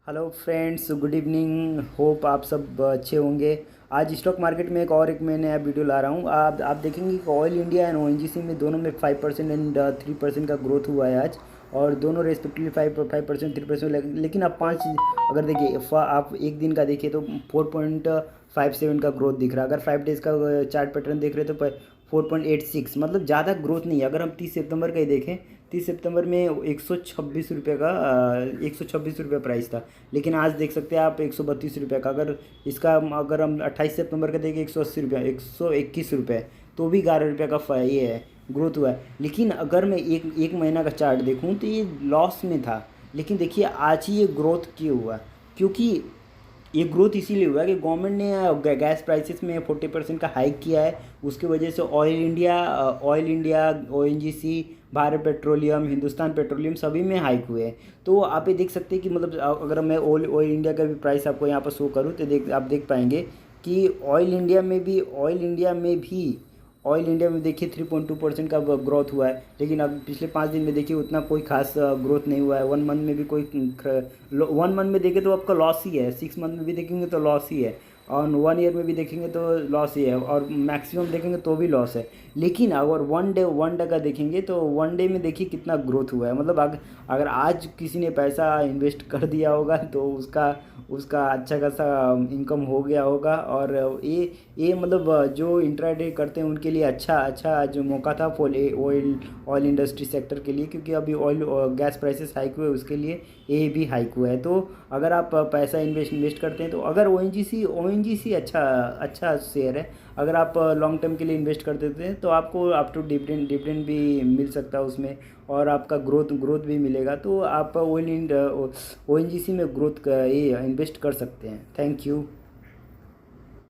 Hello friends, good evening. Hope आप सब अच्छे होंगे। आज स्टॉक मार्केट में एक मैं नया वीडियो ला रहा हूँ। आप देखेंगे कि ऑयल इंडिया एंड ओएनजीसी में दोनों में 5% एंड 3% का ग्रोथ हुआ है आज। और दोनों रेस्पेक्टिवली 5% 3%। लेकिन आप पाँच अगर देखिए आप एक दिन का देखिए तो 4.57 का ग्रोथ दिख रहा है। अगर 5 डेज़ का चार्ट पैटर्न देख रहे हैं तो 4.86, मतलब ज़्यादा ग्रोथ नहीं है। अगर हम 30 सितंबर का ही देखें, 30 सितंबर में 126 रुपये का 126 रुपये प्राइस था। लेकिन आज देख सकते हैं आप 132 रुपये का। अगर हम 28 सितंबर का देखें 180 रुपये, 121 रुपये, तो भी 11 रुपये का ये है, ग्रोथ हुआ है। लेकिन अगर मैं एक एक महीना का चार्ट देखूं तो ये लॉस में था। लेकिन देखिए आज ही ये ग्रोथ क्यों हुआ, क्योंकि ये ग्रोथ इसीलिए हुआ है कि गवर्नमेंट ने गैस प्राइसेस में 40% का हाइक किया है। उसकी वजह से oil India, ONGC, Bharat petroleum, Hindustan petroleum सभी में हाइक हुए हैं। तो आप ये देख सकते हैं कि मतलब अगर मैं ऑयल इंडिया का भी प्राइस आपको यहाँ पर शो करूँ तो आप देख पाएंगे कि ऑयल इंडिया में देखिए 3.2% का ग्रोथ हुआ है। लेकिन अब पिछले 5 दिन में देखिए उतना कोई खास ग्रोथ नहीं हुआ है। 1 मंथ में भी 1 मंथ में देखें तो आपका लॉस ही है। 6 मंथ में भी देखेंगे तो लॉस ही है। और 1 ईयर में भी देखेंगे तो लॉस ही है। और मैक्सिमम देखेंगे तो भी लॉस है। लेकिन अगर वन डे का देखेंगे तो 1 डे में देखिए कितना ग्रोथ हुआ है। मतलब अगर आज किसी ने पैसा इन्वेस्ट कर दिया होगा तो उसका उसका अच्छा खासा इनकम हो गया होगा। और ये मतलब जो इंट्राडे करते हैं उनके लिए अच्छा अच्छा जो मौका था for oil oil industry sector के लिए, क्योंकि अभी ऑयल गैस प्राइसेस हाइक हुए, उसके लिए ये भी हाइक हुआ है। तो अगर आप पैसा इन्वेस्ट करते हैं तो अगर ओ एन जी सी अच्छा अच्छा शेयर है। अगर आप लॉन्ग टर्म के लिए इन्वेस्ट कर देते हैं तो आपको अप टू डिविडेंड भी मिल सकता है उसमें, और आपका ग्रोथ भी मिलेगा। तो आप ओ एन जी सी में ग्रोथ का ये इन्वेस्ट कर सकते हैं। Thank you.